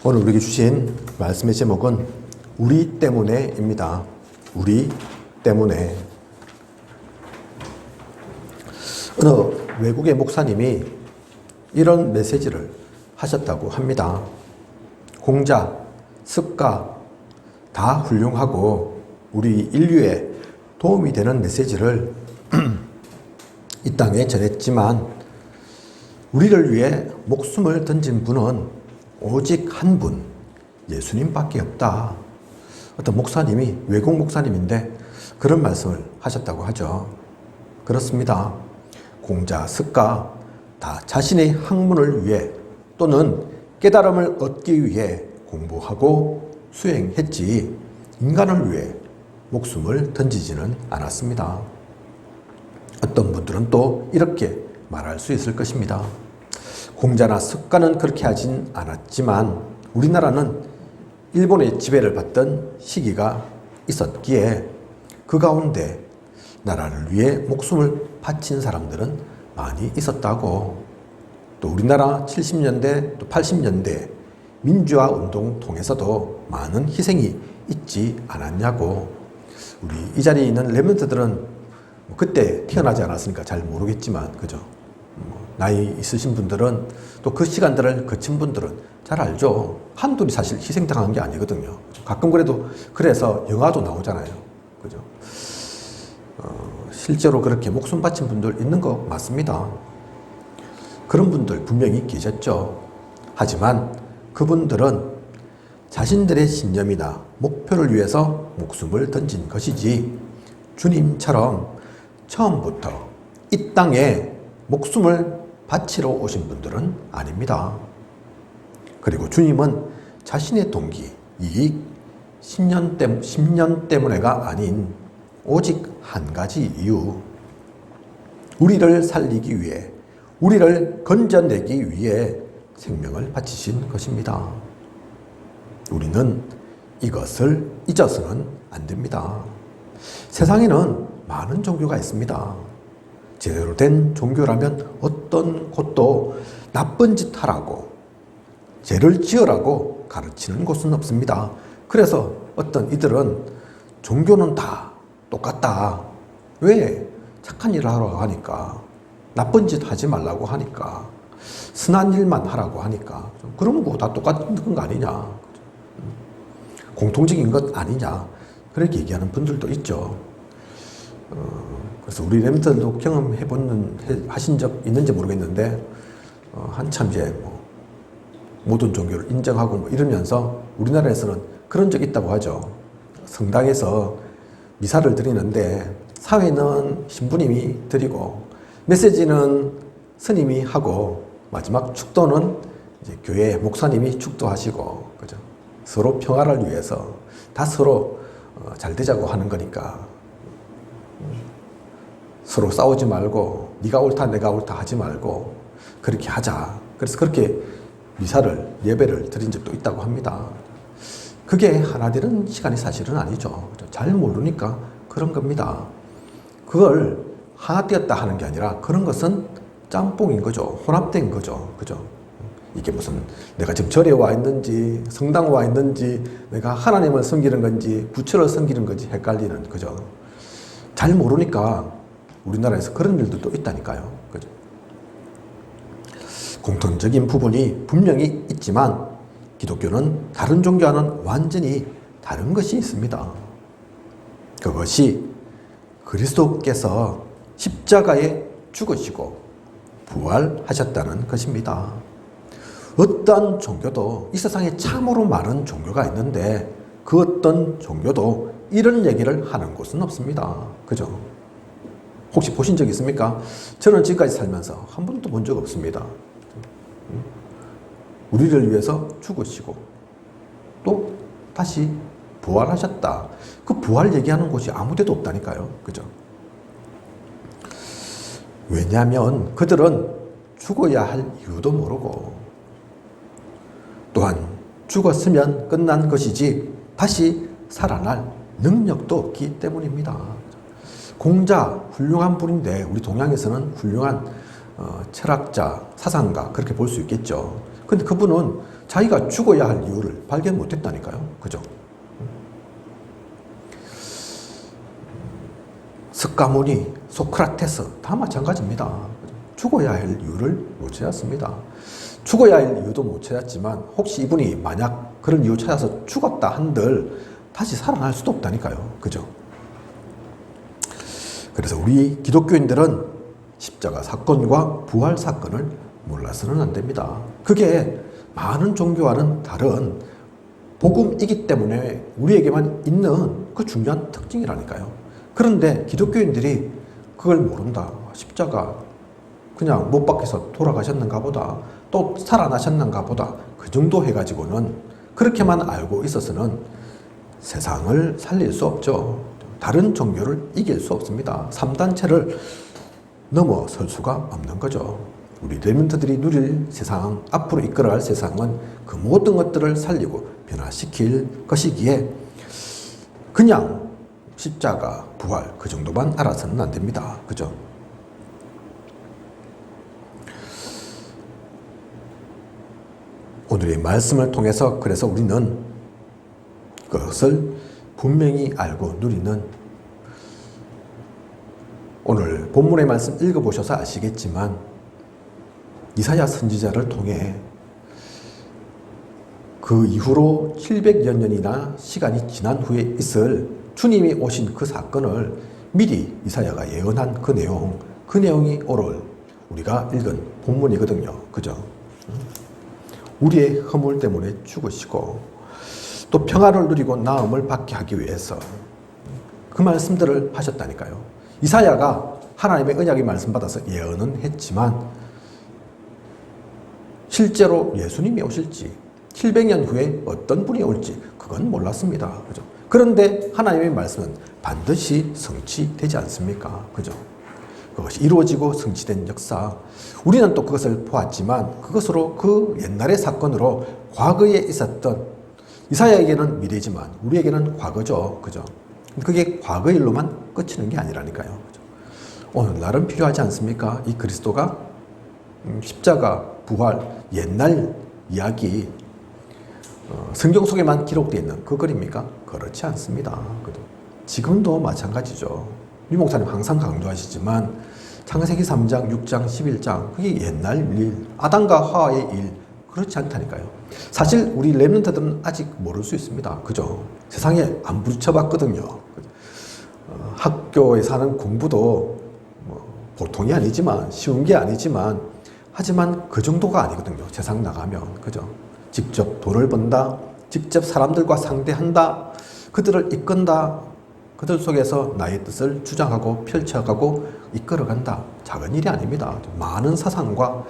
오늘 우리에게 주신 말씀의 제목은 우리 때문에입니다. 우리 때문에. 어느 외국의 목사님이 이런 메시지를 하셨다고 합니다. 공자, 습가 다 훌륭하고 우리 인류에 도움이 되는 메시지를 이 땅에 전했지만 우리를 위해 목숨을 던진 분은 오직 한 분, 예수님밖에 없다. 어떤 목사님이, 외국 목사님인데 그런 말씀을 하셨다고 하죠. 그렇습니다. 공자, 습가 다 자신의 학문을 위해 또는 깨달음을 얻기 위해 공부하고 수행했지 인간을 위해 목숨을 던지지는 않았습니다. 어떤 분들은 또 이렇게 말할 수 있을 것입니다. 공자나 습가는 그렇게 하진 않았지만 우리나라는 일본의 지배를 받던 시기가 있었기에 그 가운데 나라를 위해 목숨을 바친 사람들은 많이 있었다고, 또 우리나라 70년대 또 80년대 민주화 운동 통해서도 많은 희생이 있지 않았냐고. 우리 이 자리에 있는 랩런트들은 그때 태어나지 않았으니까 잘 모르겠지만, 그죠? 나이 있으신 분들은 또 그 시간들을 거친 분들은 잘 알죠. 한둘이 사실 희생당한 게 아니거든요. 가끔 그래서 영화도 나오잖아요. 그죠? 실제로 그렇게 목숨 바친 분들 있는 거 맞습니다. 그런 분들 분명히 계셨죠. 하지만 그분들은 자신들의 신념이나 목표를 위해서 목숨을 던진 것이지 주님처럼 처음부터 이 땅에 목숨을 바치러 오신 분들은 아닙니다. 그리고 주님은 자신의 동기, 이익, 신념 때문에가 아닌 오직 한 가지 이유, 우리를 살리기 위해, 우리를 건져내기 위해 생명을 바치신 것입니다. 우리는 이것을 잊어서는 안 됩니다. 세상에는 많은 종교가 있습니다. 제대로 된 종교라면 어떤 곳도 나쁜 짓 하라고, 죄를 지으라고 가르치는 곳은 없습니다. 그래서 어떤 이들은 종교는 다 똑같다. 왜? 착한 일을 하라고 하니까, 나쁜 짓 하지 말라고 하니까, 선한 일만 하라고 하니까, 그러면 그거 다 똑같은 거 아니냐, 공통적인 것 아니냐, 그렇게 얘기하는 분들도 있죠. 그래서 우리 랩런트들도 하신 적 있는지 모르겠는데, 한참 이제 모든 종교를 인정하고 이러면서 우리나라에서는 그런 적 있다고 하죠. 성당에서 미사를 드리는데 사회는 신부님이 드리고 메시지는 스님이 하고 마지막 축도는 이제 교회 목사님이 축도하시고, 그죠? 서로 평화를 위해서 다 서로 잘 되자고 하는 거니까 서로 싸우지 말고 네가 옳다 내가 옳다 하지 말고 그렇게 하자. 그래서 그렇게 미사를, 예배를 드린 적도 있다고 합니다. 그게 하나 되는 시간이 사실은 아니죠. 잘 모르니까 그런 겁니다. 그걸 하나 되었다 하는 게 아니라 그런 것은 짬뽕인 거죠. 혼합된 거죠. 그죠? 이게 무슨 내가 지금 절에 와 있는지 성당 와 있는지 내가 하나님을 섬기는 건지 부처를 섬기는 건지 헷갈리는, 그죠? 잘 모르니까 우리나라에서 그런 일들도 있다니까요. 그죠? 공통적인 부분이 분명히 있지만 기독교는 다른 종교와는 완전히 다른 것이 있습니다. 그것이 그리스도께서 십자가에 죽으시고 부활하셨다는 것입니다. 어떤 종교도, 이 세상에 참으로 많은 종교가 있는데 그 어떤 종교도 이런 얘기를 하는 곳은 없습니다. 그죠? 혹시 보신 적 있습니까? 저는 지금까지 살면서 한 번도 본 적 없습니다. 우리를 위해서 죽으시고 또 다시 부활하셨다. 그 부활 얘기하는 곳이 아무 데도 없다니까요. 그죠? 왜냐하면 그들은 죽어야 할 이유도 모르고 또한 죽었으면 끝난 것이지 다시 살아날 능력도 없기 때문입니다. 공자 훌륭한 분인데 우리 동양에서는 훌륭한 철학자, 사상가 그렇게 볼 수 있겠죠. 근데 그분은 자기가 죽어야 할 이유를 발견 못했다니까요. 그죠? 석가모니, 소크라테스 다 마찬가지입니다. 죽어야 할 이유를 못 찾았습니다. 죽어야 할 이유도 못 찾았지만 혹시 이분이 만약 그런 이유 찾아서 죽었다 한들 다시 살아날 수도 없다니까요. 그죠? 그래서 우리 기독교인들은 십자가 사건과 부활 사건을 몰라서는 안 됩니다. 그게 많은 종교와는 다른 복음이기 때문에 우리에게만 있는 그 중요한 특징이라니까요. 그런데 기독교인들이 그걸 모른다. 십자가 그냥 못 박혀서 돌아가셨는가 보다. 또 살아나셨는가 보다. 그 정도 해가지고는 그렇게만 알고 있어서는 세상을 살릴 수 없죠. 다른 종교를 이길 수 없습니다. 3단체를 넘어설 수가 없는 거죠. 우리 레몬트들이 누릴 세상, 앞으로 이끌어갈 세상은 그 모든 것들을 살리고 변화시킬 것이기에 그냥 십자가, 부활 그 정도만 알아서는 안 됩니다. 그죠? 오늘의 말씀을 통해서 그래서 우리는 그것을 분명히 알고 누리는, 오늘 본문의 말씀 읽어보셔서 아시겠지만 이사야 선지자를 통해 그 이후로 700여 년이나 시간이 지난 후에 있을 주님이 오신 그 사건을 미리 이사야가 예언한 그 내용이 오늘 우리가 읽은 본문이거든요. 그죠? 우리의 허물 때문에 죽으시고 또 평화를 누리고 나음을 받게 하기 위해서 그 말씀들을 하셨다니까요. 이사야가 하나님의 언약의 말씀 받아서 예언은 했지만 실제로 예수님이 오실지 700년 후에 어떤 분이 올지 그건 몰랐습니다. 그죠? 그런데 하나님의 말씀은 반드시 성취되지 않습니까? 그죠? 그것이 이루어지고 성취된 역사, 우리는 또 그것을 보았지만 그것으로 그 옛날의 사건으로 과거에 있었던, 이사야에게는 미래지만 우리에게는 과거죠. 그죠? 그게 과거 일로만 끝이는 게 아니라니까요. 그죠? 오늘날은 필요하지 않습니까? 이 그리스도가 십자가, 부활, 옛날 이야기 성경 속에만 기록되어 있는 그 글입니까? 그렇지 않습니다. 그죠? 지금도 마찬가지죠. 유 목사님 항상 강조하시지만 창세기 3장, 6장, 11장 그게 옛날 일, 아담과 하와의 일, 그렇지 않다니까요. 사실 우리 렘넌트들은 아직 모를 수 있습니다. 그죠? 세상에 안 부딪혀봤거든요. 학교에 사는 공부도 보통이 아니지만 쉬운 게 아니지만 하지만 그 정도가 아니거든요. 세상 나가면. 그죠? 직접 돈을 번다, 직접 사람들과 상대한다, 그들을 이끈다, 그들 속에서 나의 뜻을 주장하고 펼쳐가고 이끌어간다. 작은 일이 아닙니다. 많은 사상과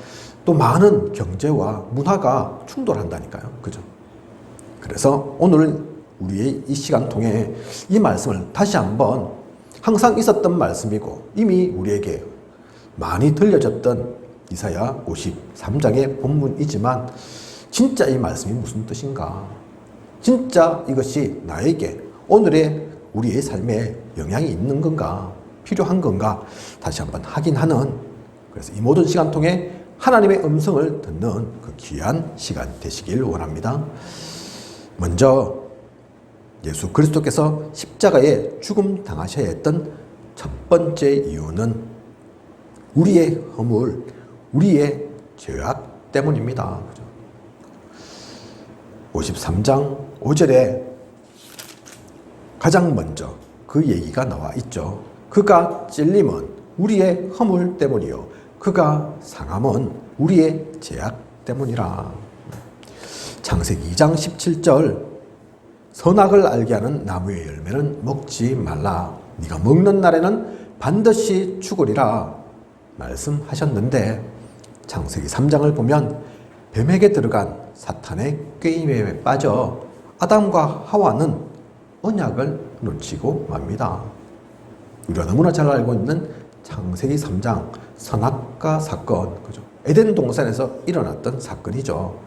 또 많은 경제와 문화가 충돌한다니까요. 그죠? 그래서 오늘 우리의 이 시간 통해 이 말씀을 다시 한번 항상 있었던 말씀이고 이미 우리에게 많이 들려졌던 이사야 53장의 본문이지만 진짜 이 말씀이 무슨 뜻인가? 진짜 이것이 나에게 오늘의 우리의 삶에 영향이 있는 건가? 필요한 건가? 다시 한번 확인하는, 그래서 이 모든 시간 통해 하나님의 음성을 듣는 그 귀한 시간 되시길 원합니다. 먼저 예수 그리스도께서 십자가에 죽음 당하셔야 했던 첫 번째 이유는 우리의 허물, 우리의 죄악 때문입니다. 53장 5절에 가장 먼저 그 얘기가 나와 있죠. 그가 찔림은 우리의 허물 때문이요 그가 상함은 우리의 죄악 때문이라. 창세기 2장 17절 선악을 알게 하는 나무의 열매는 먹지 말라. 네가 먹는 날에는 반드시 죽으리라 말씀하셨는데 창세기 3장을 보면 뱀에게 들어간 사탄의 꾀임에 빠져 아담과 하와는 언약을 놓치고 맙니다. 우리가 너무나 잘 알고 있는 창세기 3장 선악과 사건, 그죠? 에덴 동산에서 일어났던 사건이죠.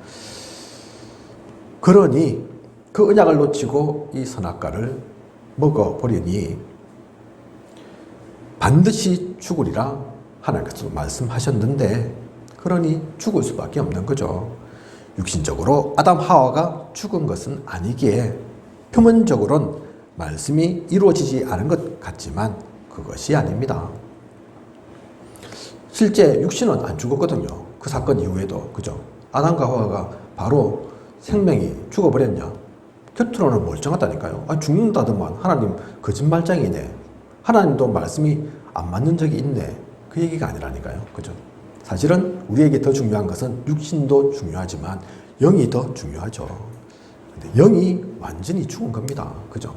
그러니 그 언약을 놓치고 이 선악과를 먹어보려니 반드시 죽으리라 하나님께서 말씀하셨는데 그러니 죽을 수밖에 없는 거죠. 육신적으로 아담 하와가 죽은 것은 아니기에 표면적으로는 말씀이 이루어지지 않은 것 같지만 그것이 아닙니다. 실제 육신은 안 죽었거든요. 그 사건 이후에도. 그죠? 아담과 하와가 바로 생명이 죽어버렸냐? 겉으로는 멀쩡하다니까요. 죽는다더만 하나님 거짓말장이네. 하나님도 말씀이 안 맞는 적이 있네. 그 얘기가 아니라니까요. 그죠? 사실은 우리에게 더 중요한 것은 육신도 중요하지만 영이 더 중요하죠. 근데 영이 완전히 죽은 겁니다. 그죠?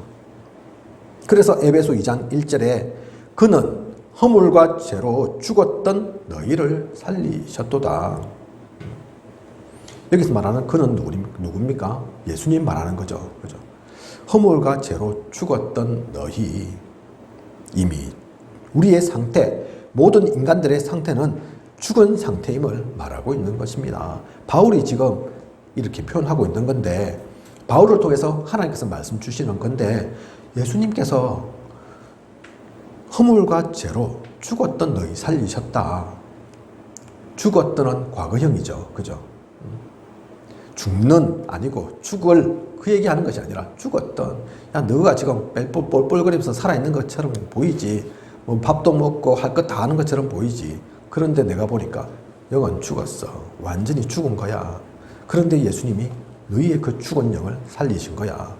그래서 에베소 2장 1절에 그는 허물과 죄로 죽었던 너희를 살리셨도다. 여기서 말하는 그는 누굽니까? 예수님 말하는 거죠. 그죠? 허물과 죄로 죽었던 너희. 이미 우리의 상태, 모든 인간들의 상태는 죽은 상태임을 말하고 있는 것입니다. 바울이 지금 이렇게 표현하고 있는 건데, 바울을 통해서 하나님께서 말씀 주시는 건데, 예수님께서 허물과 죄로 죽었던 너희 살리셨다. 죽었던은 과거형이죠. 그죠? 죽는 아니고 죽을 그 얘기하는 것이 아니라 죽었던. 야, 너가 지금 뻘뻘거리면서 살아있는 것처럼 보이지. 뭐 밥도 먹고 할 것 다 하는 것처럼 보이지. 그런데 내가 보니까 영은 죽었어. 완전히 죽은 거야. 그런데 예수님이 너희의 그 죽은 영을 살리신 거야.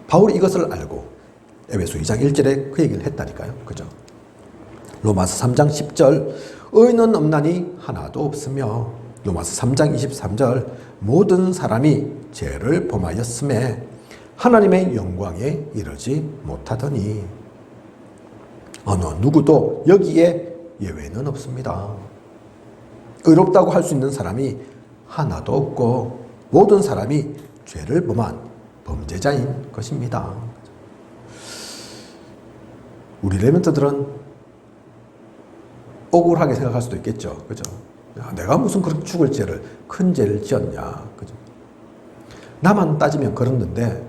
바울이 이것을 알고 에베소 2장 1절에 그 얘기를 했다니까요. 그죠? 로마서 3장 10절 의인은 없나니 하나도 없으며 로마서 3장 23절 모든 사람이 죄를 범하였음에 하나님의 영광에 이르지 못하더니 어느 누구도 여기에 예외는 없습니다. 의롭다고 할 수 있는 사람이 하나도 없고 모든 사람이 죄를 범한 범죄자인 것입니다. 우리 레멘트들은 억울하게 생각할 수도 있겠죠. 그죠? 야, 내가 무슨 그렇게 죽을 죄를, 큰 죄를 지었냐. 그죠? 나만 따지면 그렇는데,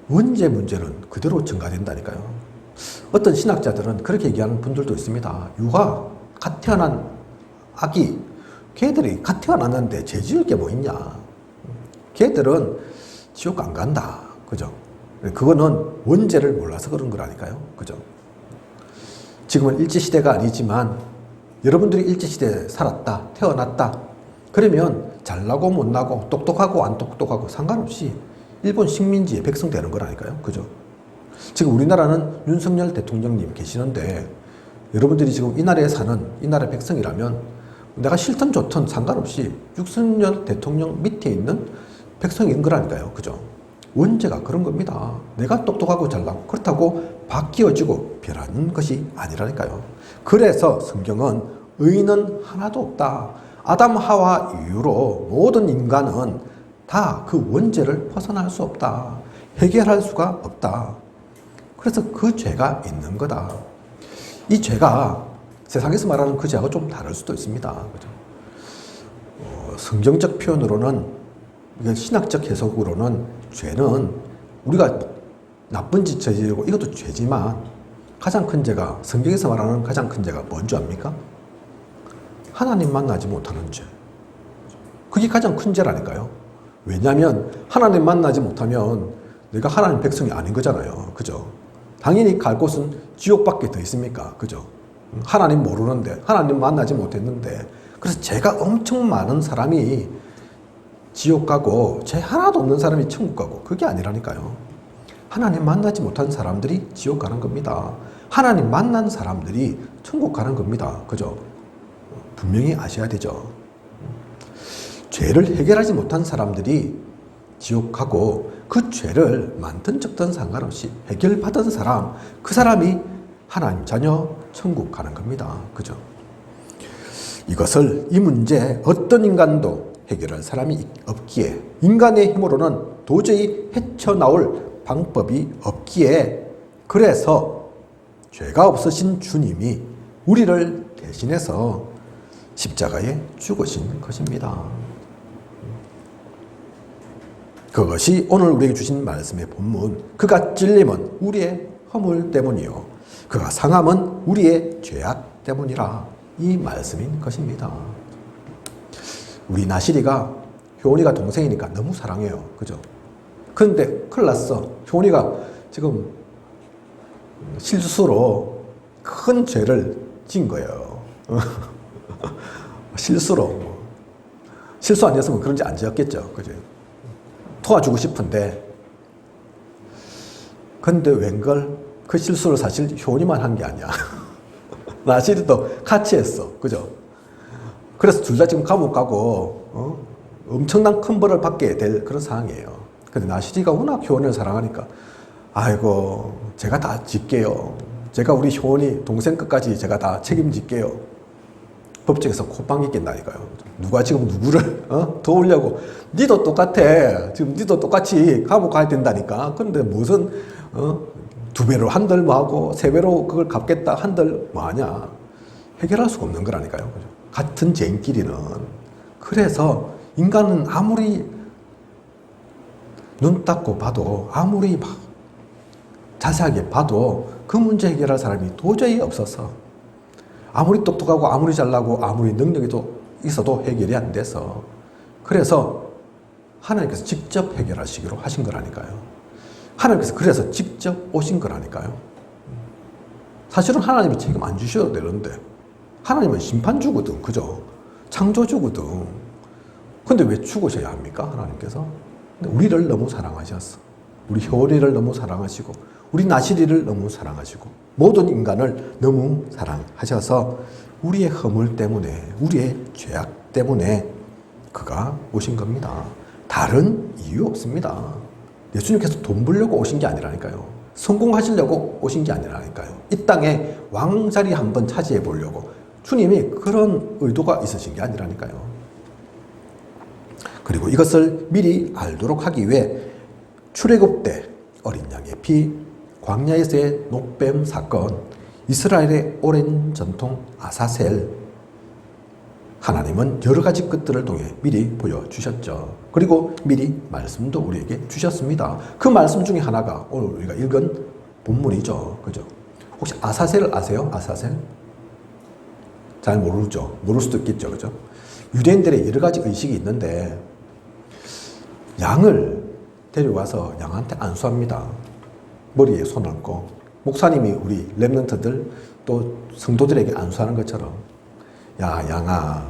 원죄 문제는 그대로 증가된다니까요. 어떤 신학자들은 그렇게 얘기하는 분들도 있습니다. 유아, 갓 태어난 아기, 걔들이 갓 태어났는데 죄 지을 게 뭐 있냐. 걔들은 지옥 안 간다. 그죠? 그거는 원죄를 몰라서 그런 거라니까요. 그죠? 지금은 일제시대가 아니지만 여러분들이 일제시대에 살았다, 태어났다. 그러면 잘나고 못나고 똑똑하고 안 똑똑하고 상관없이 일본 식민지의 백성 되는 거라니까요. 그죠? 지금 우리나라는 윤석열 대통령님 계시는데 여러분들이 지금 이 나라에 사는 이 나라 백성이라면 내가 싫든 좋든 상관없이 윤석열 대통령 밑에 있는 백성인 거라니까요. 그죠? 원죄가 그런 겁니다. 내가 똑똑하고 잘나고 그렇다고 바뀌어지고 변하는 것이 아니라니까요. 그래서 성경은 의인은 하나도 없다. 아담 하와 이후로 모든 인간은 다 그 원죄를 벗어날 수 없다. 해결할 수가 없다. 그래서 그 죄가 있는 거다. 이 죄가 세상에서 말하는 그 죄하고 좀 다를 수도 있습니다. 그죠? 성경적 표현으로는, 신학적 해석으로는 죄는 우리가 나쁜 짓 저지르고 이것도 죄지만 가장 큰 죄가, 성경에서 말하는 가장 큰 죄가 뭔지 압니까? 하나님 만나지 못하는 죄. 그게 가장 큰 죄라니까요. 왜냐하면 하나님 만나지 못하면 내가 하나님 백성이 아닌 거잖아요. 그죠? 당연히 갈 곳은 지옥밖에 더 있습니까? 그죠? 하나님 모르는데, 하나님 만나지 못했는데, 그래서 죄가 엄청 많은 사람이 지옥 가고 죄 하나도 없는 사람이 천국 가고, 그게 아니라니까요. 하나님 만나지 못한 사람들이 지옥 가는 겁니다. 하나님 만난 사람들이 천국 가는 겁니다. 그죠? 분명히 아셔야 되죠. 죄를 해결하지 못한 사람들이 지옥 가고 그 죄를 많든 적든 상관없이 해결받은 사람, 그 사람이 하나님 자녀 천국 가는 겁니다. 그죠? 이 문제 어떤 인간도 해결할 사람이 없기에, 인간의 힘으로는 도저히 헤쳐나올 방법이 없기에, 그래서 죄가 없으신 주님이 우리를 대신해서 십자가에 죽으신 것입니다. 그것이 오늘 우리에게 주신 말씀의 본문. 그가 찔림은 우리의 허물 때문이요 그가 상함은 우리의 죄악 때문이라, 이 말씀인 것입니다. 우리 나시리가 효원이가 동생이니까 너무 사랑해요. 그죠? 그런데 큰일 났어. 효원이가 지금 실수로 큰 죄를 지은 거예요. 실수로. 실수 아니었으면 그런지 안 지었겠죠. 그죠? 도와주고 싶은데. 근데 웬걸 그 실수를 사실 효원이만 한 게 아니야. 나시리도 같이 했어. 그죠? 그래서 둘 다 지금 감옥 가고, 엄청난 큰 벌을 받게 될 그런 상황이에요. 근데 나시리가 워낙 효원을 사랑하니까, 아이고, 제가 다 짓게요. 제가 우리 효원이 동생 끝까지 제가 다 책임질게요. 법정에서 콧방귀 낀다니까요. 누가 지금 누구를 도우려고. 니도 똑같아. 지금 니도 똑같이 감옥 가야 된다니까. 그런데 무슨 2배로 한들 뭐하고 3배로 그걸 갚겠다 한들 뭐하냐. 해결할 수가 없는 거라니까요. 같은 죄인끼리는. 그래서 인간은 아무리 눈 닦고 봐도, 아무리 막 자세하게 봐도 그 문제 해결할 사람이 도저히 없어서, 아무리 똑똑하고 아무리 잘나고 아무리 능력이 있어도 해결이 안 돼서, 그래서 하나님께서 직접 해결하시기로 하신 거라니까요. 하나님께서 그래서 직접 오신 거라니까요. 사실은 하나님이 책임 안 주셔도 되는데, 하나님은 심판주거든. 그죠? 창조주거든. 근데 왜 죽으셔야 합니까? 하나님께서. 근데 우리를 너무 사랑하셨어. 우리 효리를 너무 사랑하시고, 우리 나시리를 너무 사랑하시고, 모든 인간을 너무 사랑하셔서 우리의 허물 때문에, 우리의 죄악 때문에 그가 오신 겁니다. 다른 이유 없습니다. 예수님께서 돈 벌려고 오신 게 아니라니까요. 성공하시려고 오신 게 아니라니까요. 이 땅에 왕자리 한번 차지해 보려고 주님이 그런 의도가 있으신 게 아니라니까요. 그리고 이것을 미리 알도록 하기 위해 출애굽 때 어린 양의 피, 광야에서의 녹뱀 사건, 이스라엘의 오랜 전통 아사셀, 하나님은 여러 가지 것들을 통해 미리 보여주셨죠. 그리고 미리 말씀도 우리에게 주셨습니다. 그 말씀 중에 하나가 오늘 우리가 읽은 본문이죠. 그죠? 혹시 아사셀을 아세요? 아사셀? 잘 모르죠. 모를 수도 있겠죠. 그죠? 유대인들의 여러 가지 의식이 있는데, 양을 데려와서 양한테 안수합니다. 머리에 손 얹고, 목사님이 우리 렘넌트들 또 성도들에게 안수하는 것처럼, 야, 양아,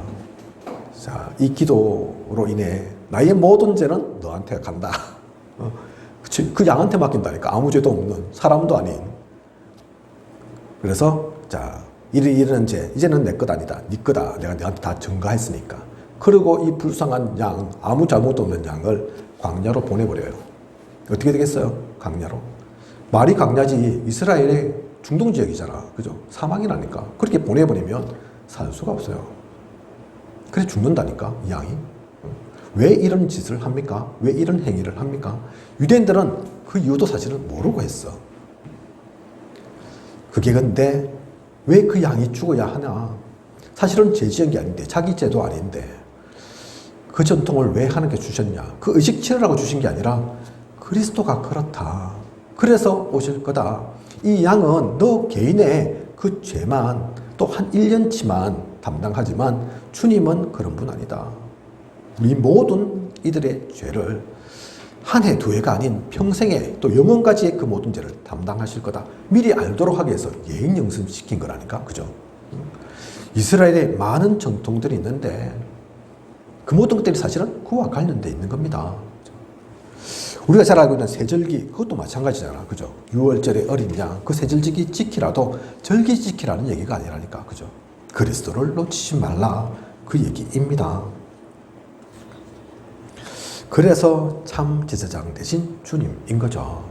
자, 이 기도로 인해 나의 모든 죄는 너한테 간다. 그 양한테 맡긴다니까. 아무 죄도 없는, 사람도 아닌. 그래서 자, 이런 죄 이제는 내 것 아니다. 네 거다. 내가 너한테 다 전가했으니까. 그리고 이 불쌍한 양, 아무 잘못도 없는 양을 광야로 보내버려요. 어떻게 되겠어요? 광야로. 말이 광야지 이스라엘의 중동 지역이잖아. 그죠? 사막이라니까. 그렇게 보내버리면 살 수가 없어요. 그래 죽는다니까, 이 양이. 왜 이런 짓을 합니까? 왜 이런 행위를 합니까? 유대인들은 그 이유도 사실은 모르고 했어. 그게 근데 왜 그 양이 죽어야 하냐? 사실은 죄 지은 게 아닌데, 자기 죄도 아닌데 그 전통을 왜 하나님께 주셨냐? 그 의식 치르라고 주신 게 아니라 그리스도가 그렇다. 그래서 오실 거다. 이 양은 너 개인의 그 죄만 또 한 1년치만 담당하지만 주님은 그런 분 아니다. 우리 모든 이들의 죄를 한 해, 두 해가 아닌 평생에 또 영원까지의 그 모든 죄를 담당하실 거다. 미리 알도록 하기 위해서 예인영습시킨 거라니까. 그죠? 이스라엘에 많은 전통들이 있는데 그 모든 것들이 사실은 그와 관련되어 있는 겁니다. 우리가 잘 알고 있는 세절기, 그것도 마찬가지잖아. 그죠? 6월절에 어린 양, 그 세절기 지키라도 절기 지키라는 얘기가 아니라니까. 그죠? 그리스도를 놓치지 말라. 그 얘기입니다. 그래서 참 제사장 대신 주님인 거죠.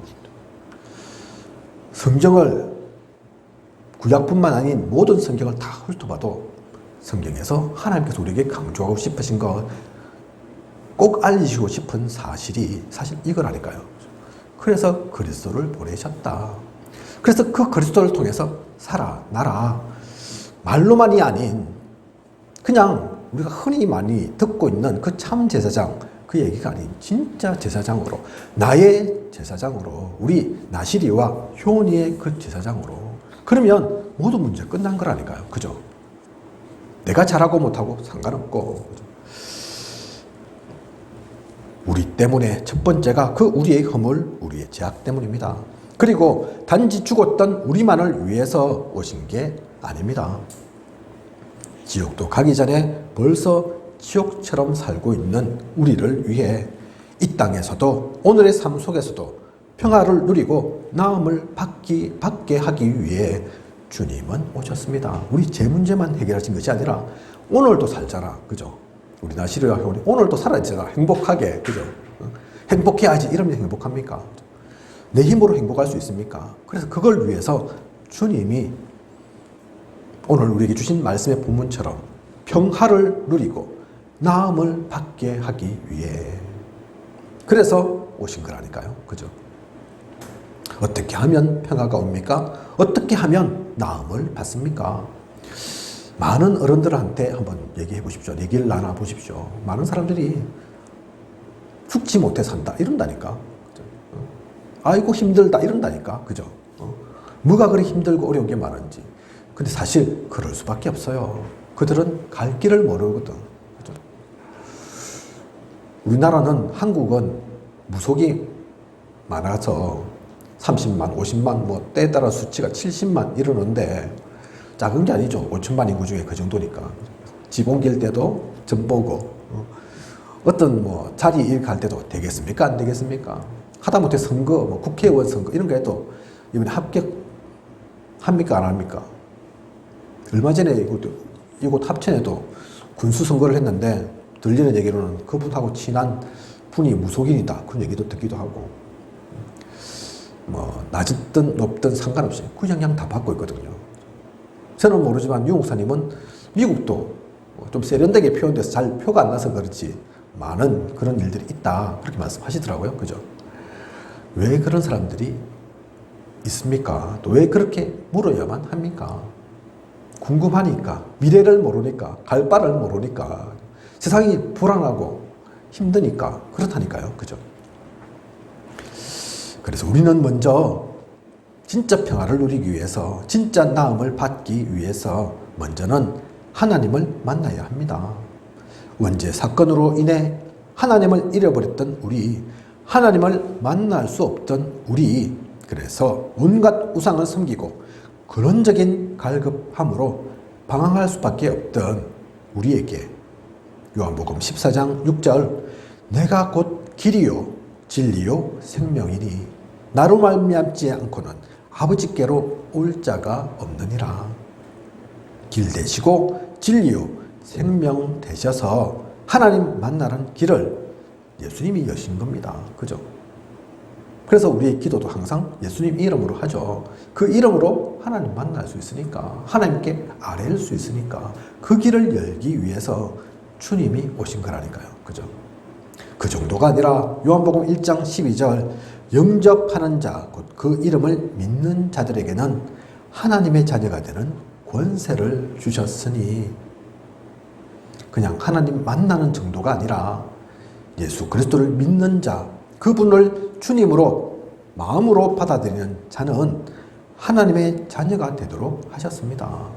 성경을, 구약뿐만 아닌 모든 성경을 다 훑어봐도 성경에서 하나님께서 우리에게 강조하고 싶으신 것, 꼭 알리시고 싶은 사실이 사실 이거라니까요. 그래서 그리스도를 보내셨다. 그래서 그 그리스도를 통해서 살아나라. 말로만이 아닌 그냥 우리가 흔히 많이 듣고 있는 그 참 제사장, 그 얘기가 아닌 진짜 제사장으로, 나의 제사장으로, 우리 나시리와 효니의 그 제사장으로. 그러면 모든 문제 끝난 거라니까요. 그죠? 내가 잘하고 못하고 상관없고. 그죠? 우리 때문에 첫 번째가 그 우리의 허물, 우리의 죄악 때문입니다. 그리고 단지 죽었던 우리만을 위해서 오신 게 아닙니다. 지옥도 가기 전에 벌써 지옥처럼 살고 있는 우리를 위해 이 땅에서도 오늘의 삶 속에서도 평화를 누리고 나음을 받게 하기 위해 주님은 오셨습니다. 우리 제 문제만 해결하신 것이 아니라 오늘도 살잖아. 그죠? 우리나라 시리아형이 오늘도 살아있잖아. 행복하게. 그죠? 행복해야지. 이러면 행복합니까? 내 힘으로 행복할 수 있습니까? 그래서 그걸 위해서 주님이 오늘 우리에게 주신 말씀의 본문처럼 평화를 누리고 나음을 받게 하기 위해 그래서 오신 거라니까요. 그죠? 어떻게 하면 평화가 옵니까? 어떻게 하면 나음을 받습니까? 많은 어른들한테 한번 얘기해 보십시오. 얘기를 나눠 보십시오. 많은 사람들이 죽지 못해 산다 이런다니까. 그죠? 아이고 힘들다 이런다니까. 그죠? 뭐가 그리 힘들고 어려운 게 많은지. 근데 사실 그럴 수밖에 없어요. 그들은 갈 길을 모르거든. 그죠? 우리나라는 한국은 무속이 많아서 30만, 50만, 뭐 때에 따라 수치가 70만 이러는데 작은 게 아니죠. 5천만 인구 중에 그 정도니까. 집 옮길 때도 점 보고 어떤 뭐 자리 일 갈 때도 되겠습니까? 안 되겠습니까? 하다못해 선거, 뭐 국회의원 선거 이런 거 해도 이번에 합니까? 안 합니까? 얼마 전에 이곳 합천에도 군수 선거를 했는데 들리는 얘기로는 그분하고 친한 분이 무속인이다. 그런 얘기도 듣기도 하고 뭐 낮든 높든 상관없이 그냥 다 받고 있거든요. 저는 모르지만 유 목사님은 미국도 좀 세련되게 표현돼서 잘 표가 안 나서 그렇지 많은 그런 일들이 있다 그렇게 말씀하시더라고요. 그죠? 왜 그런 사람들이 있습니까? 또 왜 그렇게 물어야만 합니까? 궁금하니까, 미래를 모르니까, 갈 바를 모르니까, 세상이 불안하고 힘드니까 그렇다니까요. 그죠? 그래서 우리는 먼저 진짜 평화를 누리기 위해서, 진짜 나음을 받기 위해서 먼저는 하나님을 만나야 합니다. 원죄 사건으로 인해 하나님을 잃어버렸던 우리, 하나님을 만날 수 없던 우리, 그래서 온갖 우상을 섬기고 근원적인 갈급함으로 방황할 수밖에 없던 우리에게 요한복음 14장 6절 내가 곧 길이요 진리요 생명이니 나로 말미암지 않고는 아버지께로 올 자가 없느니라. 길 되시고 진리요 생명 되셔서 하나님 만나는 길을 예수님이 여신 겁니다. 그죠? 그래서 우리의 기도도 항상 예수님 이름으로 하죠. 그 이름으로 하나님 만날 수 있으니까, 하나님께 아뢰일 수 있으니까 그 길을 열기 위해서 주님이 오신 거라니까요. 그죠? 그 정도가 아니라 요한복음 1장 12절 영접하는 자, 곧 그 이름을 믿는 자들에게는 하나님의 자녀가 되는 권세를 주셨으니 그냥 하나님 만나는 정도가 아니라 예수 그리스도를 믿는 자, 그분을 주님으로 마음으로 받아들이는 자는 하나님의 자녀가 되도록 하셨습니다.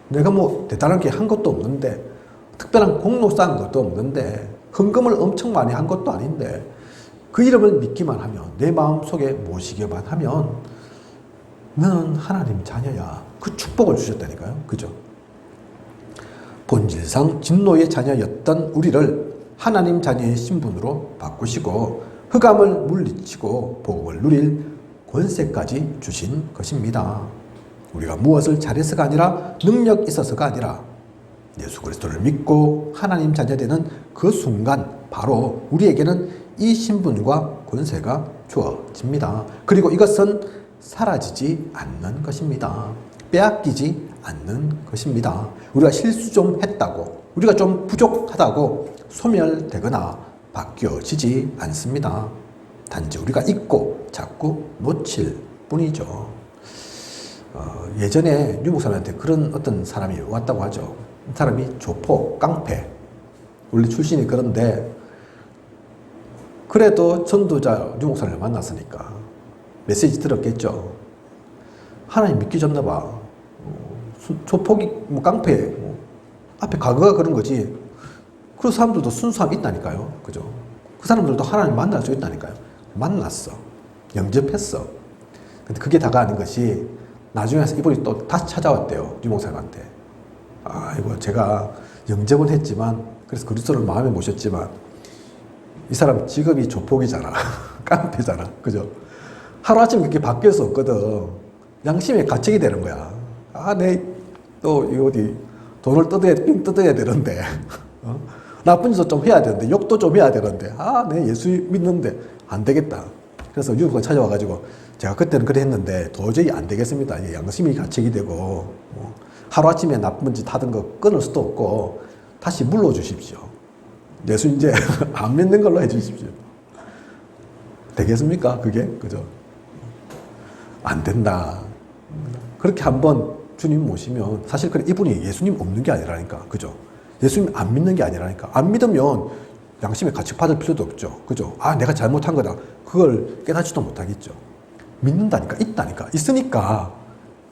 내가 뭐 대단하게 한 것도 없는데, 특별한 공로 쌓은 것도 없는데, 헌금을 엄청 많이 한 것도 아닌데 그 이름을 믿기만 하면, 내 마음속에 모시기만 하면 너는 하나님 자녀야. 그 축복을 주셨다니까요. 그죠? 본질상 진노의 자녀였던 우리를 하나님 자녀의 신분으로 바꾸시고 흑암을 물리치고 복음을 누릴 권세까지 주신 것입니다. 우리가 무엇을 잘해서가 아니라 능력 있어서가 아니라 예수 그리스도를 믿고 하나님 자녀 되는 그 순간 바로 우리에게는 이 신분과 권세가 주어집니다. 그리고 이것은 사라지지 않는 것입니다. 빼앗기지 않는 것입니다. 우리가 실수 좀 했다고, 우리가 좀 부족하다고 소멸되거나 바뀌어지지 않습니다. 단지 우리가 잊고 자꾸 놓칠 뿐이죠. 예전에 유 목사님한테 그런 어떤 사람이 왔다고 하죠. 사람이 조폭, 깡패, 원래 출신이 그런데 그래도 전도자 유 목사님을 만났으니까 메시지 들었겠죠. 하나님 믿기 졌나 봐. 조폭이 뭐 깡패, 뭐 앞에 과거가 그런 거지. 그런 사람들도 순수함이 있다니까요. 그죠? 그 사람들도 하나님 만날 수 있다니까요. 만났어. 영접했어. 근데 그게 다가 아닌 것이 나중에 이분이 또 다시 찾아왔대요. 유목사님한테. 아이고 제가 영접은 했지만 그래서 그리스도를 마음에 모셨지만 이 사람 직업이 조폭이잖아. 깡패잖아. 그죠? 하루아침에 그렇게 바뀔 수 없거든. 양심의 가책이 되는 거야. 또 어디 돈을 뜯어야 되는데 나쁜 짓도 좀 해야 되는데 욕도 좀 해야 되는데 내 예수 믿는데 안 되겠다. 그래서 유목사 찾아와가지고 제가 그때는 그래 했는데 도저히 안 되겠습니다. 양심이 가책이 되고 하루아침에 나쁜 짓 하던 거 끊을 수도 없고 다시 물러주십시오. 예수 이제 안 믿는 걸로 해주십시오. 되겠습니까? 그게? 그죠? 안 된다. 그렇게 한번 주님 모시면 사실 이분이 예수님 없는 게 아니라니까. 그죠? 예수님 안 믿는 게 아니라니까. 안 믿으면 양심에 가책 받을 필요도 없죠. 그죠? 내가 잘못한 거다. 그걸 깨닫지도 못하겠죠. 믿는다니까. 있다니까. 있으니까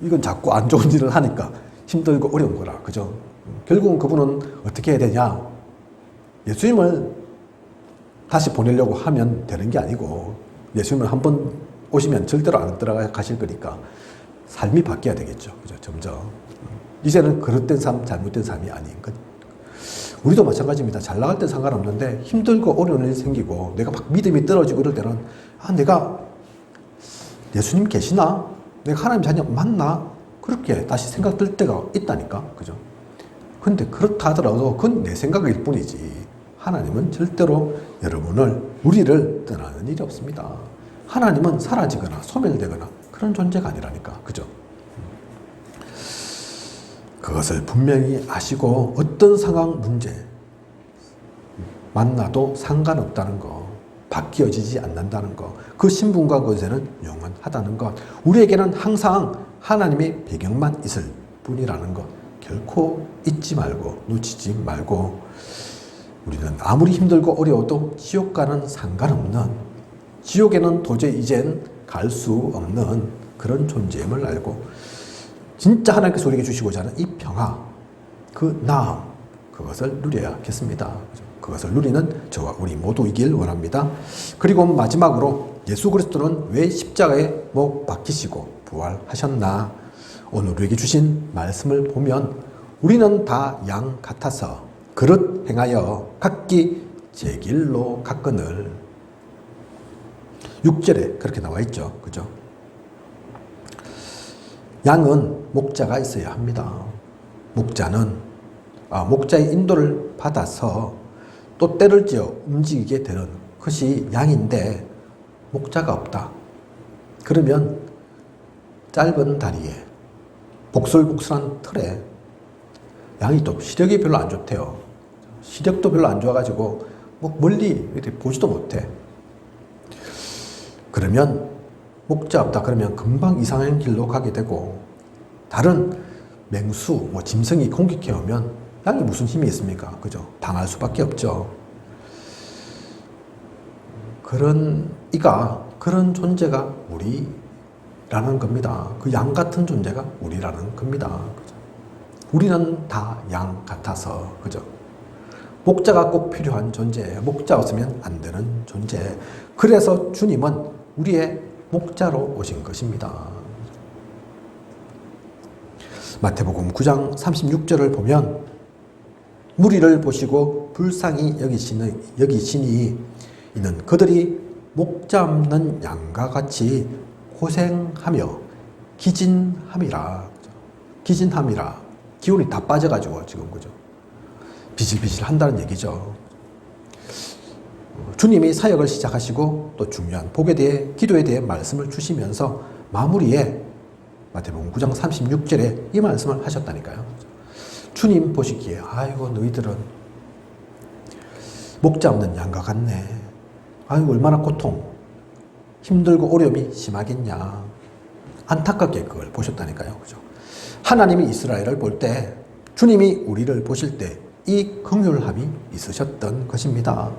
이건 자꾸 안 좋은 일을 하니까 힘들고 어려운 거라. 그죠? 결국은 그분은 어떻게 해야 되냐? 예수님을 다시 보내려고 하면 되는 게 아니고 예수님을 한번 오시면 절대로 안 들어가실 거니까 삶이 바뀌어야 되겠죠. 그죠? 점점. 이제는 그릇된 삶, 잘못된 삶이 아닌 것. 우리도 마찬가지입니다. 잘 나갈 땐 상관없는데 힘들고 어려운 일이 생기고 내가 막 믿음이 떨어지고 이럴 때는 내가 예수님 계시나? 내가 하나님 자녀 맞나? 그렇게 다시 생각 들 때가 있다니까. 그죠? 근데 그렇다 하더라도 그건 내 생각일 뿐이지. 하나님은 절대로 우리를 떠나는 일이 없습니다. 하나님은 사라지거나 소멸되거나 그런 존재가 아니라니까. 그죠? 그것을 분명히 아시고 어떤 상황, 문제 만나도 상관없다는 거, 바뀌어지지 않는다는 거, 그 신분과 권세는 영원하다는 것, 우리에게는 항상 하나님의 배경만 있을 뿐이라는 것 결코 잊지 말고 놓치지 말고 우리는 아무리 힘들고 어려워도 지옥과는 상관없는, 지옥에는 도저히 이젠 갈 수 없는 그런 존재임을 알고 진짜 하나님께서 우리에게 주시고자 하는 이 평화, 그 나음, 그것을 누려야겠습니다. 그것을 누리는 저와 우리 모두이길 원합니다. 그리고 마지막으로 예수 그리스도는 왜 십자가에 못 박히시고 부활하셨나? 오늘 우리에게 주신 말씀을 보면 우리는 다 양 같아서 그릇 행하여 각기 제 길로 갔거늘. 6절에 그렇게 나와 있죠. 그죠? 양은 목자가 있어야 합니다. 목자의 인도를 받아서 또 때를 지어 움직이게 되는 것이 양인데 목자가 없다. 그러면 짧은 다리에 복슬복슬한 틀에 양이 또 시력이 별로 안 좋대요. 시력도 별로 안 좋아가지고 멀리 이렇게 보지도 못해. 그러면 목자 없다 그러면 금방 이상한 길로 가게 되고 다른 맹수, 짐승이 공격해 오면 양이 무슨 힘이 있습니까? 그죠? 당할 수밖에 없죠. 그런 존재가 우리라는 겁니다. 그 양 같은 존재가 우리라는 겁니다. 그죠? 우리는 다 양 같아서, 그죠? 목자가 꼭 필요한 존재예요. 목자 없으면 안 되는 존재. 그래서 주님은 우리의 목자로 오신 것입니다. 마태복음 9장 36절을 보면 무리를 보시고 불쌍히 여기시니 이는 그들이 목자 없는 양과 같이 고생하며 기진함이라. 기운이 다 빠져가지고 지금 그죠? 비실비실 한다는 얘기죠. 주님이 사역을 시작하시고 또 중요한 복에 대해 기도에 대해 말씀을 주시면서 마무리에 마태복음 9장 36절에 이 말씀을 하셨다니까요. 주님 보시기에 아이고 너희들은 목자 없는 양과 같네. 아이고 얼마나 고통 힘들고 어려움이 심하겠냐. 안타깝게 그걸 보셨다니까요. 그죠? 하나님이 이스라엘을 볼 때 주님이 우리를 보실 때 이 긍휼함이 있으셨던 것입니다.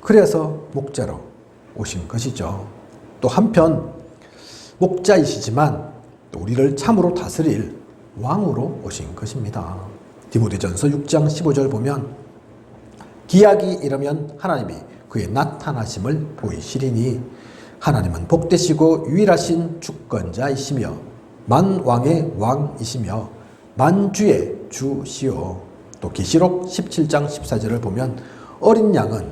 그래서 목자로 오신 것이죠. 또 한편 목자이시지만 또 우리를 참으로 다스릴 왕으로 오신 것입니다. 디모데전서 6장 15절 보면 기약이 이르면 하나님이 그의 나타나심을 보이시리니 하나님은 복되시고 유일하신 주권자이시며 만왕의 왕이시며 만주의 주시오. 또 계시록 17장 14절을 보면 어린 양은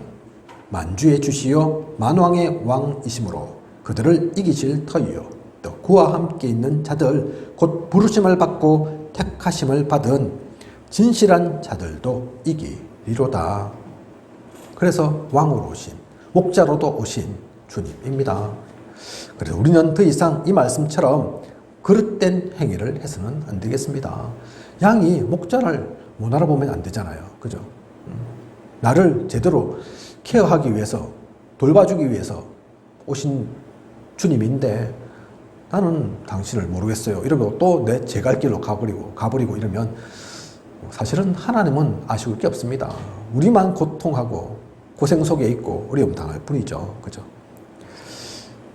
만주의 주시요 만왕의 왕이시므로 그들을 이기실 터이요 또 그와 함께 있는 자들 곧 부르심을 받고 택하심을 받은 진실한 자들도 이기리로다. 그래서 왕으로 오신 목자로도 오신 주님입니다. 그래서 우리는 더 이상 이 말씀처럼 그릇된 행위를 해서는 안 되겠습니다. 양이 목자를 못 알아보면 안 되잖아요. 그죠? 나를 제대로 케어하기 위해서, 돌봐주기 위해서 오신 주님인데 나는 당신을 모르겠어요. 이러고 또 내 제 갈 길로 가버리고 이러면 사실은 하나님은 아쉬울 게 없습니다. 우리만 고통하고 고생 속에 있고 어려움 당할 뿐이죠. 그죠?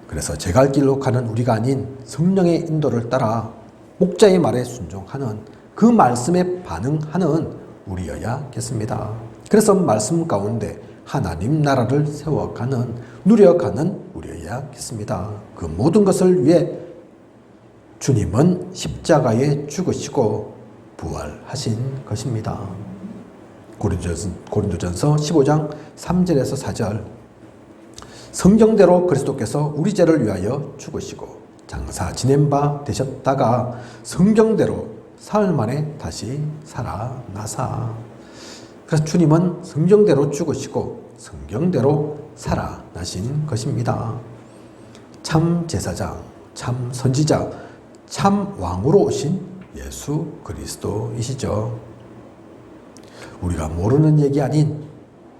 그래서 제 갈 길로 가는 우리가 아닌 성령의 인도를 따라 목자의 말에 순종하는 그 말씀에 반응하는 우리여야겠습니다. 그래서 말씀 가운데 하나님 나라를 세워가는, 누려가는 우리여야겠습니다. 그 모든 것을 위해 주님은 십자가에 죽으시고 부활하신 것입니다. 고린도전서 15장 3절에서 4절 성경대로 그리스도께서 우리 죄를 위하여 죽으시고 장사 지낸 바 되셨다가 성경대로 사흘 만에 다시 살아나사. 그래서 주님은 성경대로 죽으시고 성경대로 살아나신 것입니다. 참 제사장, 참 선지자, 참 왕으로 오신 예수 그리스도이시죠. 우리가 모르는 얘기 아닌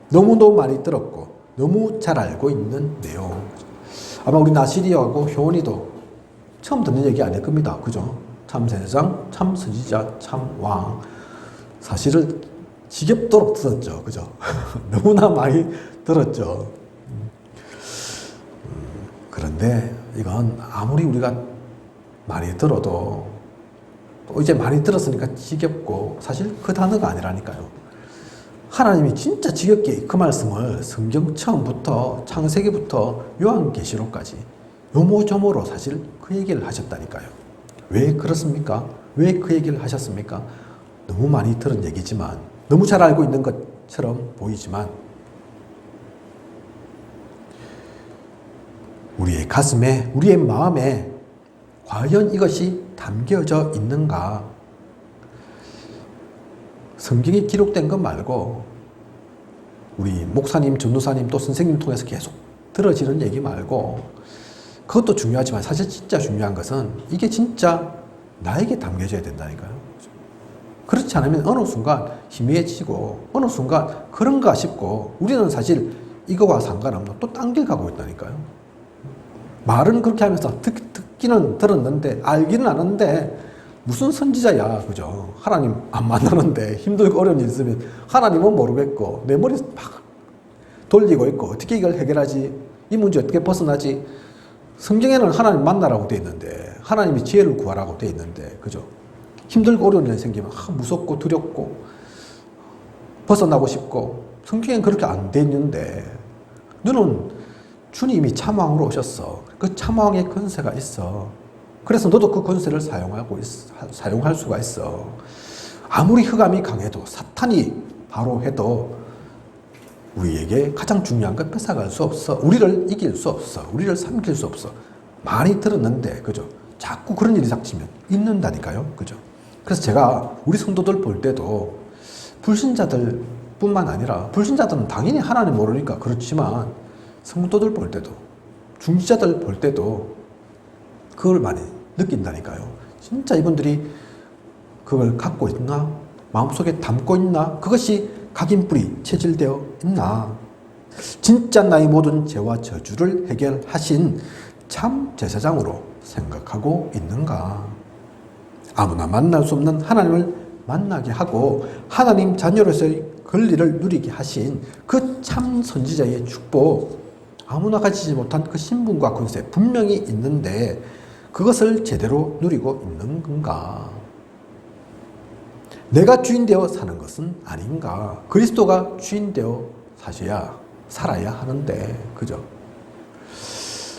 너무도 많이 들었고 너무 잘 알고 있는 내용. 아마 우리 나시리하고 효원이도 처음 듣는 얘기 아닐 겁니다. 그죠? 참 제사장, 참 선지자, 참 왕. 사실은 지겹도록 들었죠. 그죠? 너무나 많이 들었죠. 그런데 이건 아무리 우리가 많이 들어도 또 이제 많이 들었으니까 지겹고 사실 그 단어가 아니라니까요. 하나님이 진짜 지겹게 그 말씀을 성경 처음부터 창세기부터 요한계시록까지 요모조모로 사실 그 얘기를 하셨다니까요. 왜 그렇습니까? 왜 그 얘기를 하셨습니까? 너무 많이 들은 얘기지만, 너무 잘 알고 있는 것처럼 보이지만 우리의 가슴에, 우리의 마음에 과연 이것이 담겨져 있는가? 성경에 기록된 것 말고 우리 목사님, 전도사님 또 선생님 통해서 계속 들어지는 얘기 말고, 그것도 중요하지만 사실 진짜 중요한 것은 이게 진짜 나에게 담겨져야 된다니까요. 그렇지 않으면 어느 순간 희미해지고 어느 순간 그런가 싶고 우리는 사실 이거와 상관없는 또 딴 길 가고 있다니까요. 말은 그렇게 하면서 듣기는 들었는데 알기는 아는데 무슨 선지자야, 그죠? 하나님 안 만나는데 힘들고 어려운 일 있으면 하나님은 모르겠고 내 머리 막 돌리고 있고 어떻게 이걸 해결하지? 이 문제 어떻게 벗어나지? 성경에는 하나님 만나라고 돼 있는데, 하나님이 지혜를 구하라고 돼 있는데, 그죠? 힘들고 어려운 일이 생기면 무섭고 두렵고 벗어나고 싶고, 성경엔 그렇게 안 돼 있는데 너는 주님이 참왕으로 오셨어. 그 참왕의 권세가 있어. 그래서 너도 그 권세를 사용할 수가 있어. 아무리 흑암이 강해도, 사탄이 바로 해도 우리에게 가장 중요한 건 뺏어갈 수 없어. 우리를 이길 수 없어. 우리를 삼킬 수 없어. 많이 들었는데, 그죠? 자꾸 그런 일이 닥치면 잊는다니까요. 그죠? 그래서 제가 우리 성도들 볼 때도 불신자들 뿐만 아니라, 불신자들은 당연히 하나님 모르니까 그렇지만 성도들 볼 때도, 중지자들 볼 때도 그걸 많이 느낀다니까요. 진짜 이분들이 그걸 갖고 있나? 마음속에 담고 있나? 그것이 각인뿌리 체질되어 있나? 진짜 나의 모든 죄와 저주를 해결하신 참 제사장으로 생각하고 있는가? 아무나 만날 수 없는 하나님을 만나게 하고 하나님 자녀로서의 권리를 누리게 하신 그 참 선지자의 축복, 아무나 가지지 못한 그 신분과 권세 분명히 있는데 그것을 제대로 누리고 있는 건가? 내가 주인 되어 사는 것은 아닌가? 그리스도가 주인 되어 사셔야 살아야 하는데, 그죠?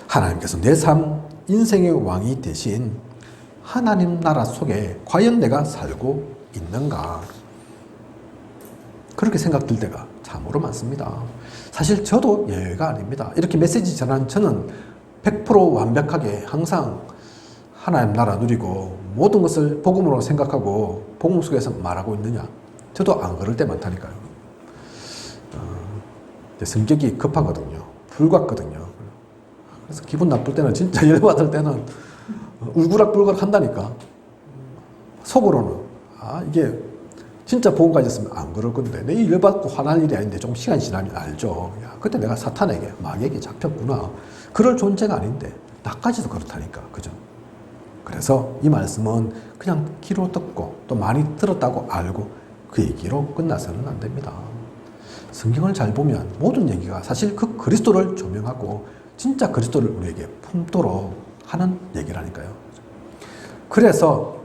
하나님께서 내 삶, 인생의 왕이 대신 하나님 나라 속에 과연 내가 살고 있는가? 그렇게 생각될 때가 참으로 많습니다. 사실 저도 예외가 아닙니다. 이렇게 메시지 전한 저는 100% 완벽하게 항상 하나님 나라 누리고 모든 것을 복음으로 생각하고 복음 속에서 말하고 있느냐? 저도 안 그럴 때 많다니까요. 성격이 급하거든요. 불같거든요. 그래서 기분 나쁠 때는, 진짜 열받을 때는 울그락불그락 한다니까. 속으로는 이게 진짜 복음 가졌으면 안 그럴 건데, 내 열받고 화날 일이 아닌데 좀 시간이 지나면 알죠. 야, 그때 내가 사탄에게, 마귀에게 잡혔구나. 그럴 존재가 아닌데 나까지도 그렇다니까. 그죠? 그래서 이 말씀은 그냥 귀로 듣고 또 많이 들었다고 알고 그 얘기로 끝나서는 안 됩니다. 성경을 잘 보면 모든 얘기가 사실 그 그리스도를 조명하고 진짜 그리스도를 우리에게 품도록 하는 얘기라니까요. 그래서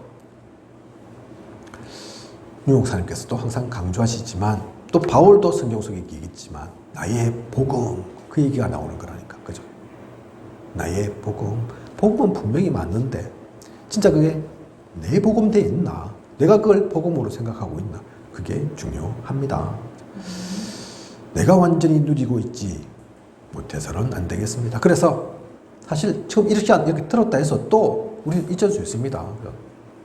유 목사님께서도 항상 강조하시지만, 또 바울도 성경 속에 얘기했지만, 나의 복음, 그 얘기가 나오는 거라니까. 그죠? 나의 복음. 복음은 분명히 맞는데 진짜 그게 내 복음대에 있나? 내가 그걸 복음으로 생각하고 있나? 그게 중요합니다. 내가 완전히 누리고 있지 못해서는 안 되겠습니다. 그래서 사실 처음 이렇게 들었다 해서 또 우리 잊을 수 있습니다.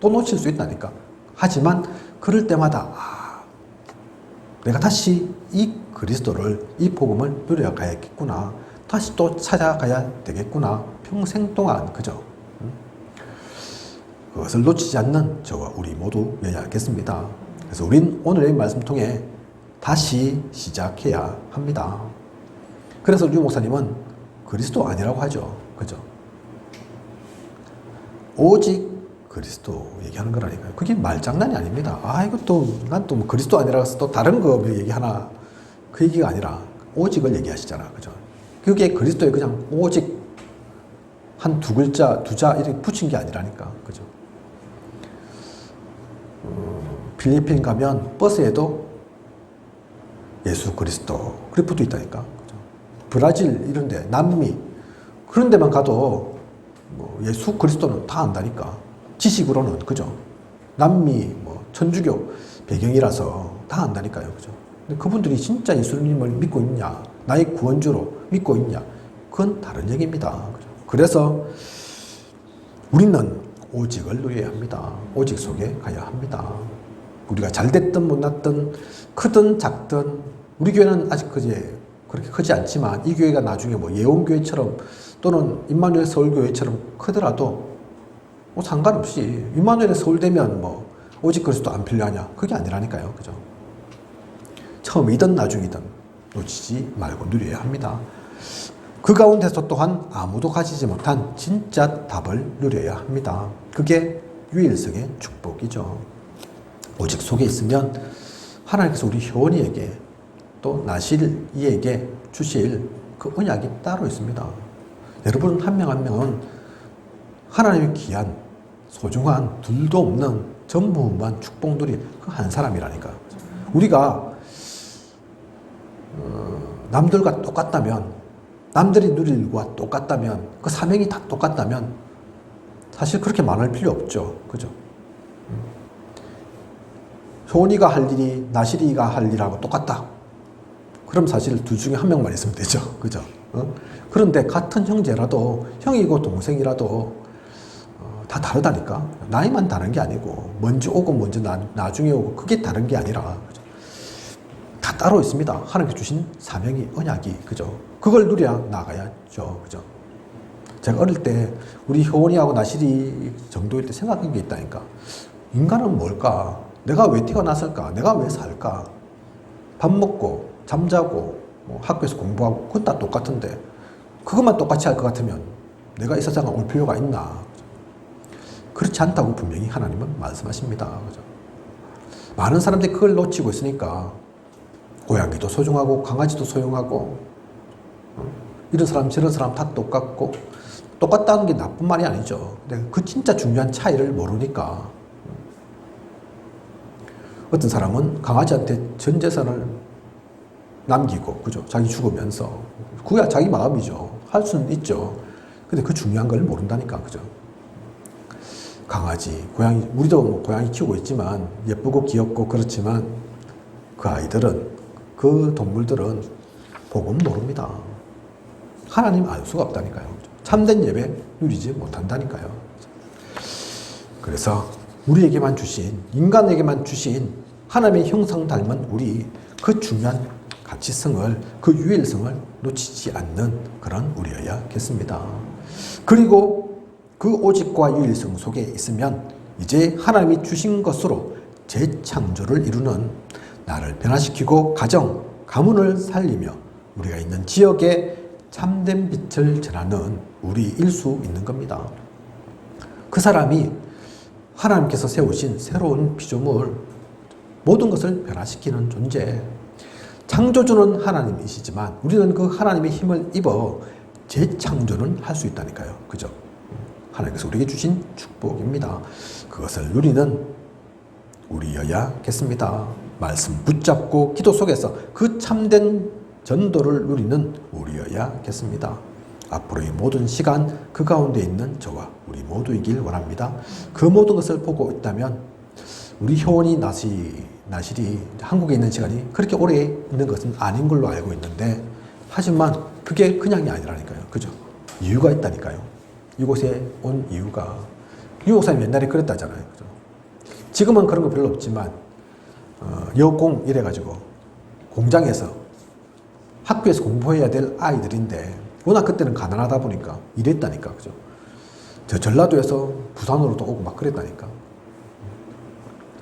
또 놓칠 수 있다니까. 하지만 그럴 때마다 내가 다시 이 그리스도를, 이 복음을 누려가야겠구나. 다시 또 찾아가야 되겠구나. 평생 동안. 그죠? 그것을 놓치지 않는 저와 우리 모두 되어야겠습니다. 그래서 우린 오늘의 말씀 통해 다시 시작해야 합니다. 그래서 유 목사님은 그리스도 아니라고 하죠. 그죠? 오직 그리스도 얘기하는 거라니까요. 그게 말장난이 아닙니다. 이것도 난 또 뭐 그리스도 아니라 또 다른 거 얘기하나, 그 얘기가 아니라 오직을 얘기하시잖아. 그죠? 그게 그리스도에 그냥 오직 한 두 글자, 두 자 이렇게 붙인 게 아니라니까. 그죠? 필리핀 가면 버스에도 예수 그리스도 그렇게 붙어 있다니까. 그죠? 브라질 이런 데, 남미 그런 데만 가도 뭐 예수 그리스도는 다 안다니까. 지식으로는. 그죠? 남미 뭐 천주교 배경이라서 다 안다니까요. 그죠? 근데 그분들이 진짜 예수님을 믿고 있냐, 나의 구원주로 믿고 있냐, 그건 다른 얘기입니다. 그죠? 그래서 우리는 오직을 누려야 합니다. 오직 속에 가야 합니다. 우리가 잘 됐든 못났든 크든 작든, 우리 교회는 아직 그렇게 크지 않지만 이 교회가 나중에 뭐 예원교회처럼 또는 임마누엘 서울교회처럼 크더라도 뭐 상관없이, 임마누엘에 서울되면 뭐 오직 그리스도 안 필요하냐? 그게 아니라니까요. 그죠? 처음이든 나중이든 놓치지 말고 누려야 합니다. 그 가운데서 또한 아무도 가지지 못한 진짜 답을 누려야 합니다. 그게 유일성의 축복이죠. 오직 속에 있으면 하나님께서 우리 효원이에게 또 나실이에게 주실 그 언약이 따로 있습니다. 여러분 한 명 한 명은 하나님의 귀한 소중한 둘도 없는 전무후무한 축복 누린 그 한 사람이라니까. 우리가 남들과 똑같다면, 남들이 누릴 일과 똑같다면, 그 사명이 다 똑같다면 사실 그렇게 많을 필요 없죠. 그죠? 효원이가 할 일이 나실이가 할 일하고 똑같다. 그럼 사실 둘 중에 한 명만 있으면 되죠. 그죠? 그런데 같은 형제라도, 형이고 동생이라도 다 다르다니까. 나이만 다른 게 아니고, 먼저 오고 먼저 나중에 오고, 그게 다른 게 아니라 그죠? 다 따로 있습니다. 하나님께 주신 사명이, 언약이. 그죠? 그걸 누려 나가야죠. 그죠? 제가 어릴 때 우리 효원이하고 나실이 정도일 때 생각한 게 있다니까. 인간은 뭘까? 내가 왜 태어났을까? 내가 왜 살까? 밥 먹고 잠자고 뭐 학교에서 공부하고 그건 다 똑같은데, 그것만 똑같이 할 것 같으면 내가 이 세상에 올 필요가 있나? 그렇지 않다고 분명히 하나님은 말씀하십니다. 그죠? 많은 사람들이 그걸 놓치고 있으니까 고양이도 소중하고 강아지도 소중하고, 이런 사람 저런 사람 다 똑같고, 똑같다는 게 나쁜 말이 아니죠. 근데 그 진짜 중요한 차이를 모르니까 어떤 사람은 강아지한테 전 재산을 남기고, 그죠? 자기 죽으면서. 그게 자기 마음이죠. 할 수는 있죠. 근데 그 중요한 걸 모른다니까, 그죠? 강아지, 고양이, 우리도 뭐 고양이 키우고 있지만, 예쁘고 귀엽고 그렇지만, 그 아이들은, 그 동물들은 복음 모릅니다. 하나님 알 수가 없다니까요. 참된 예배 누리지 못한다니까요. 그래서 우리에게만 주신, 인간에게만 주신 하나님의 형상 닮은 우리 그 중요한 가치성을, 그 유일성을 놓치지 않는 그런 우리여야겠습니다. 그리고 그 오직과 유일성 속에 있으면 이제 하나님이 주신 것으로 재창조를 이루는, 나를 변화시키고 가정, 가문을 살리며 우리가 있는 지역에 참된 빛을 전하는 우리일 수 있는 겁니다. 그 사람이 하나님께서 세우신 새로운 피조물, 모든 것을 변화시키는 존재, 창조주는 하나님이시지만 우리는 그 하나님의 힘을 입어 재창조는 할 수 있다니까요. 그죠? 하나님께서 우리에게 주신 축복입니다. 그것을 누리는 우리여야겠습니다. 말씀 붙잡고 기도 속에서 그 참된 전도를 누리는 우리여야겠습니다. 앞으로의 모든 시간 그 가운데 있는 저와 우리 모두이길 원합니다. 그 모든 것을 보고 있다면 우리 효원이 나실이 한국에 있는 시간이 그렇게 오래 있는 것은 아닌 걸로 알고 있는데, 하지만 그게 그냥이 아니라니까요. 그죠? 이유가 있다니까요. 이곳에 온 이유가, 유 목사님 옛날에 그랬다잖아요. 그죠? 지금은 그런 거 별로 없지만 여공 이래가지고 공장에서 학교에서 공부해야 될 아이들인데 워낙 그때는 가난하다 보니까 이랬다니까. 그죠? 저 전라도에서 부산으로도 오고 막 그랬다니까.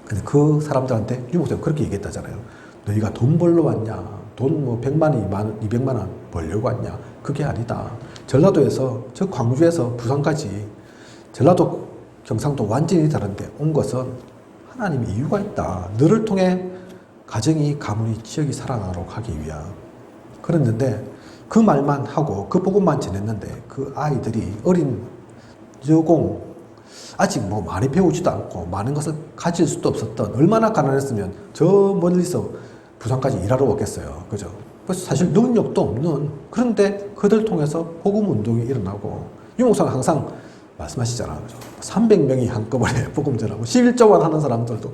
근데 그 사람들한테 유 목사님 그렇게 얘기했다잖아요. 너희가 돈 벌러 왔냐? 돈 뭐 100만 원, 200만 원 벌려고 왔냐? 그게 아니다. 전라도에서, 저 광주에서 부산까지, 전라도 경상도 완전히 다른데 온 것은 하나님의 이유가 있다. 너를 통해 가정이, 가문이, 지역이 살아나도록 하기 위한. 그랬는데 그 말만 하고 그 복음만 전했는데 그 아이들이, 어린 여공, 아직 뭐 많이 배우지도 않고 많은 것을 가질 수도 없었던, 얼마나 가난했으면 저 멀리서 부산까지 일하러 오겠어요. 그죠? 그래서 사실 능력도 없는, 그런데 그들 통해서 복음 운동이 일어나고, 유목사가 항상 말씀하시잖아요. 그죠? 300명이 한꺼번에 복음 전하고 11조만 하는 사람들도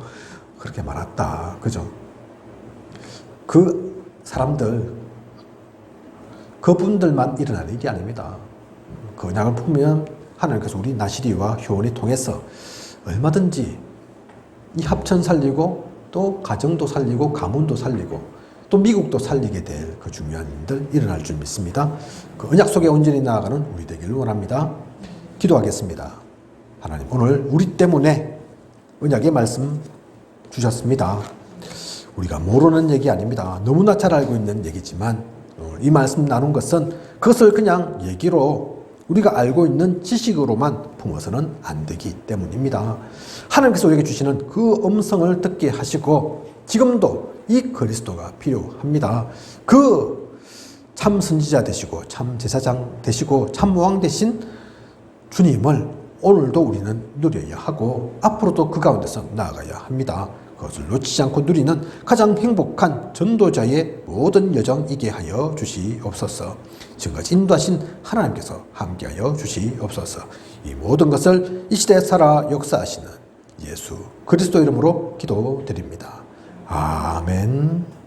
그렇게 많았다. 그죠? 그 사람들, 그분들만 일어나는 일이 아닙니다. 그 언약을 품으면 하나님께서 우리 나시리와 효원이 통해서 얼마든지 이 합천 살리고 또 가정도 살리고 가문도 살리고 또 미국도 살리게 될 그 중요한 일들 일어날 줄 믿습니다. 그 언약 속에 온전히 나아가는 우리 되기를 원합니다. 기도하겠습니다. 하나님, 오늘 우리 때문에 언약의 말씀 주셨습니다. 우리가 모르는 얘기 아닙니다. 너무나 잘 알고 있는 얘기지만 오늘 이 말씀 나눈 것은 그것을 그냥 얘기로, 우리가 알고 있는 지식으로만 품어서는 안 되기 때문입니다. 하나님께서 우리에게 주시는 그 음성을 듣게 하시고 지금도 이 그리스도가 필요합니다. 그 참 선지자 되시고 참 제사장 되시고 참 왕 되신 주님을 오늘도 우리는 누려야 하고 앞으로도 그 가운데서 나아가야 합니다. 그것을 놓치지 않고 누리는 가장 행복한 전도자의 모든 여정이게 하여 주시옵소서. 지금까지 인도하신 하나님께서 함께하여 주시옵소서. 이 모든 것을 이 시대에 살아 역사하시는 예수 그리스도 이름으로 기도드립니다. 아멘.